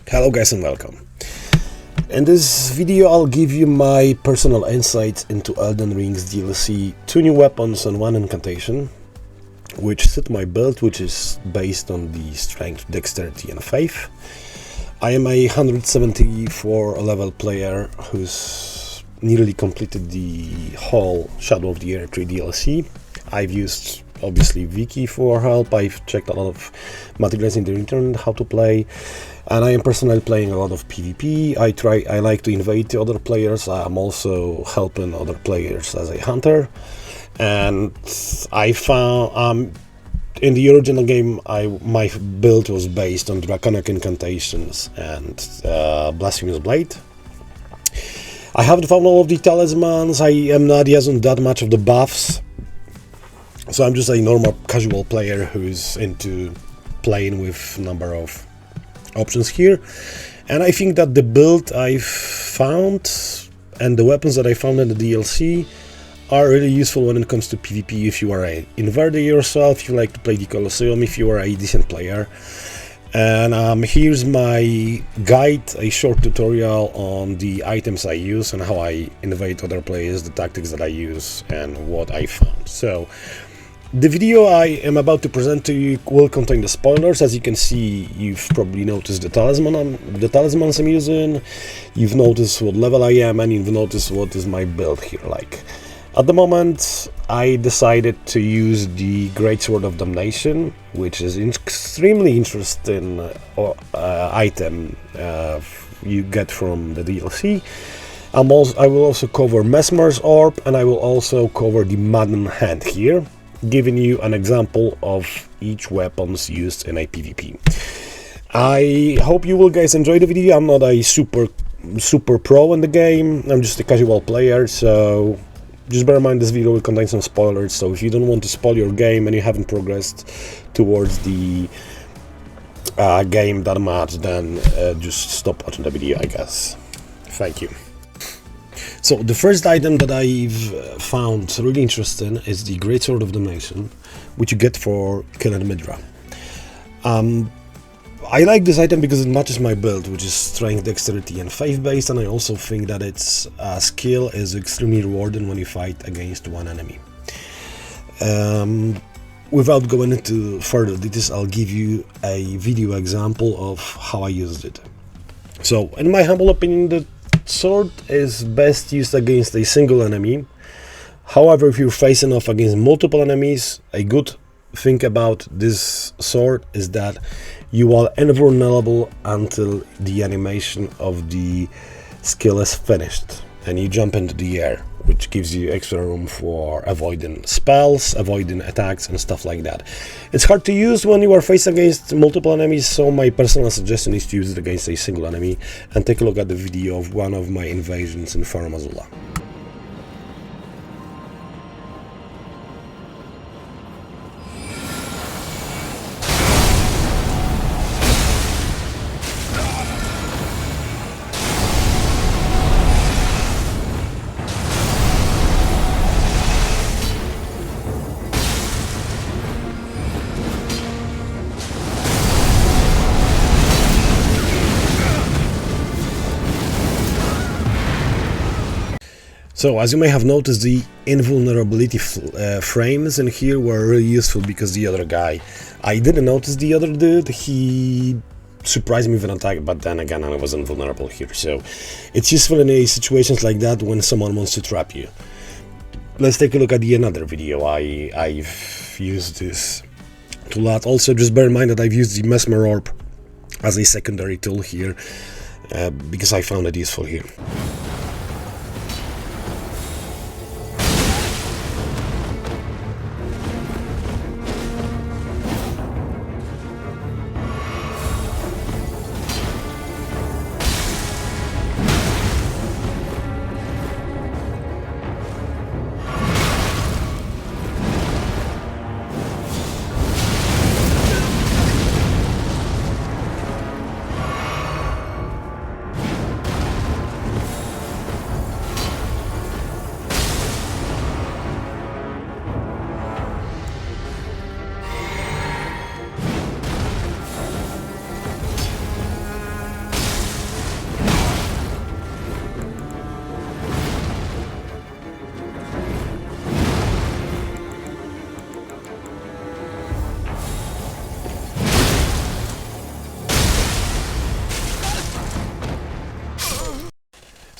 Hello guys and welcome. In this video I'll give you my personal insights into Elden Ring's DLC, 2 new weapons and 1 incantation, which fit my build, which is based on the strength, dexterity and faith. I am a 174 level player who's nearly completed the whole Shadow of the Erdtree DLC. I've used obviously Wiki for help. I've checked a lot of materials in the internet how to play, and I am personally playing a lot of PvP. I like to invade the other players. I'm also helping other players as a hunter, and I found in the original game my build was based on draconic incantations and blasphemous blade. I haven't found all of the talismans. I am not using that much of the buffs, so I'm just a normal casual player who's into playing with a number of options here. And I think that the build I've found and the weapons that I found in the DLC are really useful when it comes to PvP. If you are an inverter yourself, if you like to play the Colosseum, if you are a decent player. And here's my guide, a short tutorial on the items I use and how I invade other players, the tactics that I use and what I found. So the video I am about to present to you will contain the spoilers. As you can see, you've probably noticed the talismans I'm using, you've noticed what level I am, and you've noticed what is my build here like. At the moment, I decided to use the Greatsword of Damnation, which is an extremely interesting item you get from the DLC. I will also cover Mesmer's Orb, and I will also cover the Madden Hand here, giving you an example of each weapons used in a PvP. I hope you will guys enjoy the video. I'm not a super pro in the game. I'm just a casual player, so just bear in mind this video will contain some spoilers, so if you don't want to spoil your game and you haven't progressed towards the game that much, then just stop watching the video, I guess. Thank you. So the first item that I've found really interesting is the Greatsword of Damnation, which you get for killing Midra. I like this item because it matches my build, which is strength, dexterity and faith based, and I also think that its skill is extremely rewarding when you fight against one enemy. Without going into further details, I'll give you a video example of how I used it. So in my humble opinion, the sword is best used against a single enemy. However, if you're facing off against multiple enemies, a good thing about this sword is that you are invulnerable until the animation of the skill is finished and you jump into the air, which gives you extra room for avoiding spells, avoiding attacks and stuff like that. It's hard to use when you are faced against multiple enemies, so my personal suggestion is to use it against a single enemy, and take a look at the video of one of my invasions in Farum Azula. So, as you may have noticed, the invulnerability frames in here were really useful because the other guy, I didn't notice the other dude, he surprised me with an attack, but then again I was invulnerable here, so it's useful in situations like that when someone wants to trap you. Let's take a look at another video. I've used this tool a lot. Also, just bear in mind that I've used the Mesmer Orb as a secondary tool here, because I found it useful here.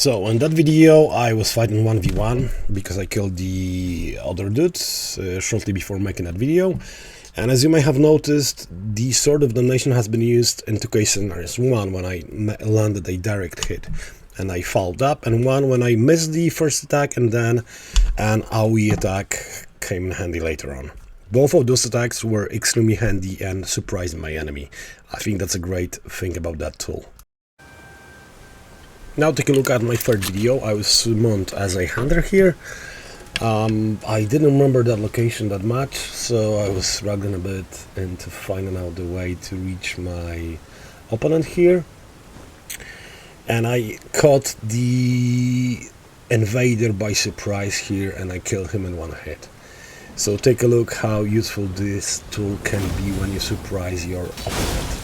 So in that video I was fighting 1v1 because I killed the other dudes shortly before making that video. And as you may have noticed, the Sword of Damnation has been used in two case scenarios. One when I landed a direct hit and I fouled up, and one when I missed the first attack and then an AoE attack came in handy later on. Both of those attacks were extremely handy and surprised my enemy. I think that's a great thing about that tool. Now take a look at my third video. I was summoned as a hunter here. I didn't remember that location that much, so I was struggling a bit into finding out the way to reach my opponent here. And I caught the invader by surprise here and I killed him in one hit. So take a look how useful this tool can be when you surprise your opponent.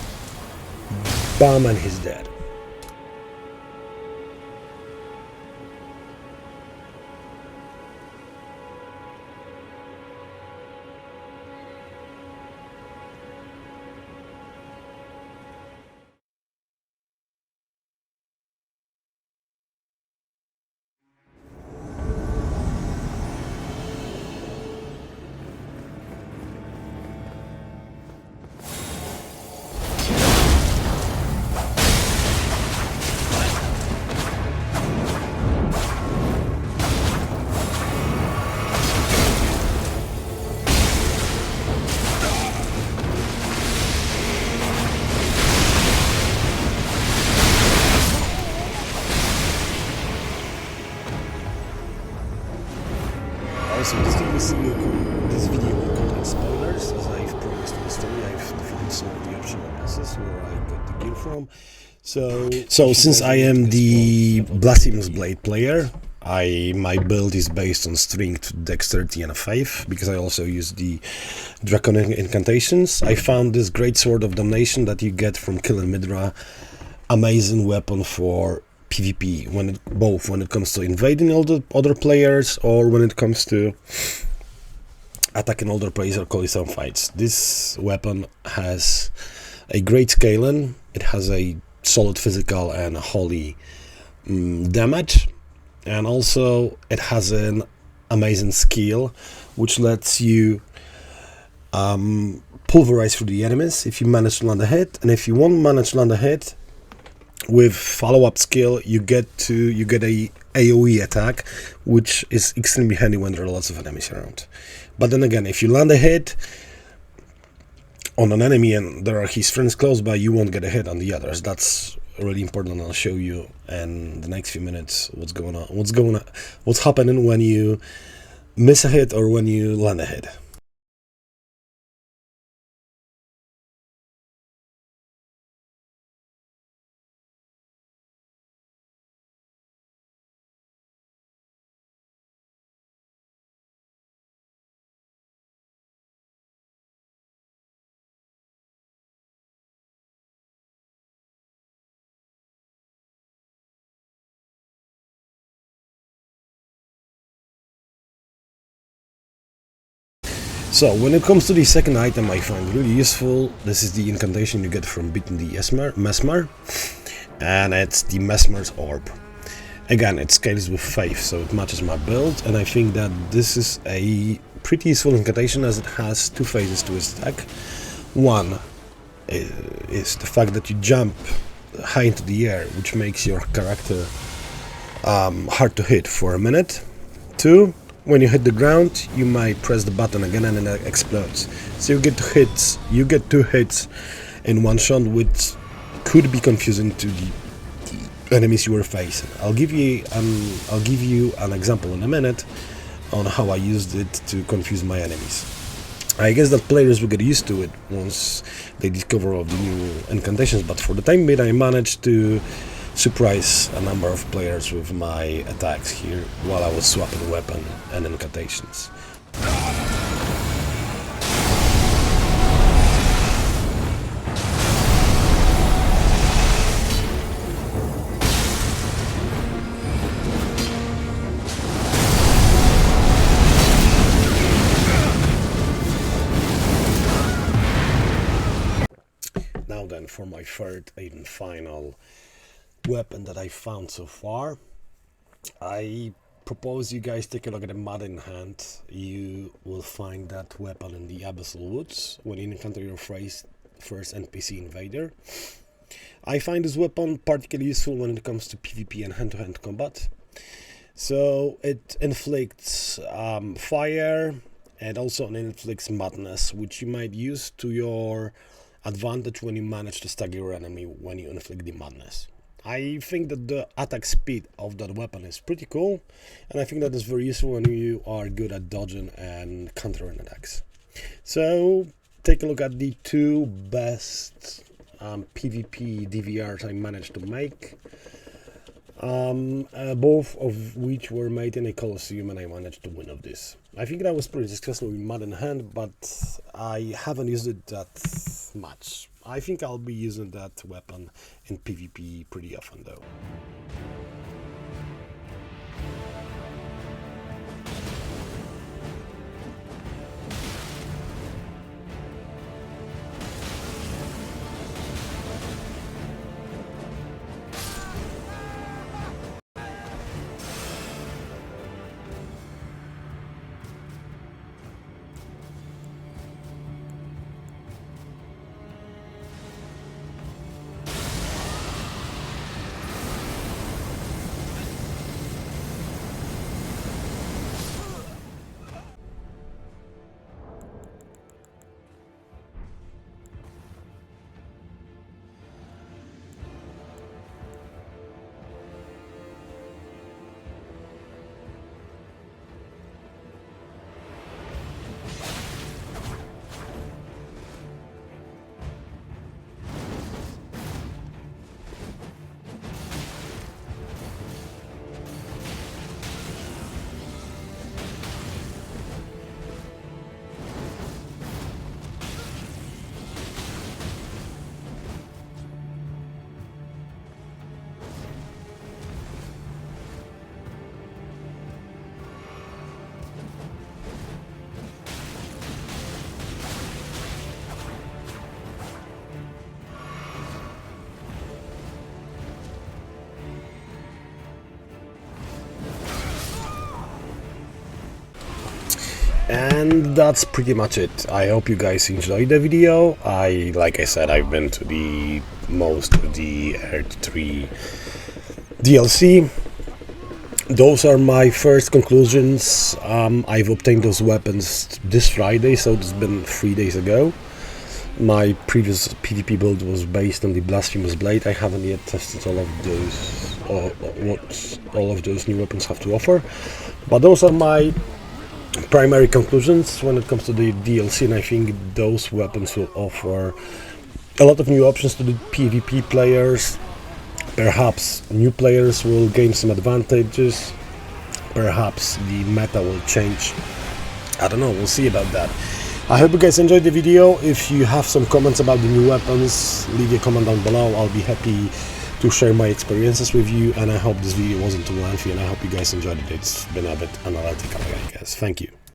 Bam, and he's dead. Also, this video will contain spoilers, as I've promised in the story. I've defeated some of the optional bosses where I got the gear from. So since I am the Blasphemous Blade player, my build is based on strength, dexterity and a faith, because I also use the draconic incantations. I found this Greatsword of Damnation that you get from killing Midra amazing weapon for PvP, both when it comes to invading other players or when it comes to attacking other players or calling some fights. This weapon has a great scaling, it has a solid physical and holy damage, and also it has an amazing skill which lets you pulverize through the enemies if you manage to land a hit, and if you won't manage to land a hit, with follow-up skill you get a AoE attack, which is extremely handy when there are lots of enemies around. But then again, if you land a hit on an enemy and there are his friends close by, you won't get a hit on the others. That's really important. I'll show you in the next few minutes what's happening when you miss a hit or when you land a hit. So when it comes to the second item I find really useful, this is the incantation you get from beating the Mesmer, and it's the Mesmer's Orb. Again, it scales with faith, so it matches my build, and I think that this is a pretty useful incantation as it has two phases to its attack. One is the fact that you jump high into the air, which makes your character hard to hit for a minute. Two, when you hit the ground, you might press the button again and it explodes. So you get two hits in one shot, which could be confusing to the enemies you were facing. I'll give you an example in a minute on how I used it to confuse my enemies. I guess that players will get used to it once they discover all the new incantations, but for the time being I managed to surprise a number of players with my attacks here while I was swapping weapon and incantations. Now then, for my third and final weapon that I found so far, I propose you guys take a look at the Mud in Hand. You will find that weapon in the Abyssal Woods when you encounter your first NPC invader. I find this weapon particularly useful when it comes to PvP and hand-to-hand combat. So it inflicts fire and also inflicts madness, which you might use to your advantage when you manage to stagger your enemy when you inflict the madness. I think that the attack speed of that weapon is pretty cool, and I think that is very useful when you are good at dodging and countering attacks. So take a look at the two best PvP DVRs I managed to make. Both of which were made in a Colosseum, and I managed to win of this. I think that was pretty successful with Mud in Hand, but I haven't used it that much. I think I'll be using that weapon in PvP pretty often though. And that's pretty much it. I hope you guys enjoyed the video. Like I said, I've been to the most of the Erdtree DLC. Those are my first conclusions. I've obtained those weapons this Friday, so it's been 3 days ago. My previous PvP build was based on the Blasphemous Blade. I haven't yet tested all of those, or what all of those new weapons have to offer. But those are my primary conclusions when it comes to the DLC, and I think those weapons will offer a lot of new options to the PvP players. Perhaps new players will gain some advantages. Perhaps the meta will change. I don't know, we'll see about that. I hope you guys enjoyed the video. If you have some comments about the new weapons, leave a comment down below. I'll be happy to share my experiences with you, and I hope this video wasn't too lengthy, and I hope you guys enjoyed it. It's been a bit analytical, I guess. Thank you.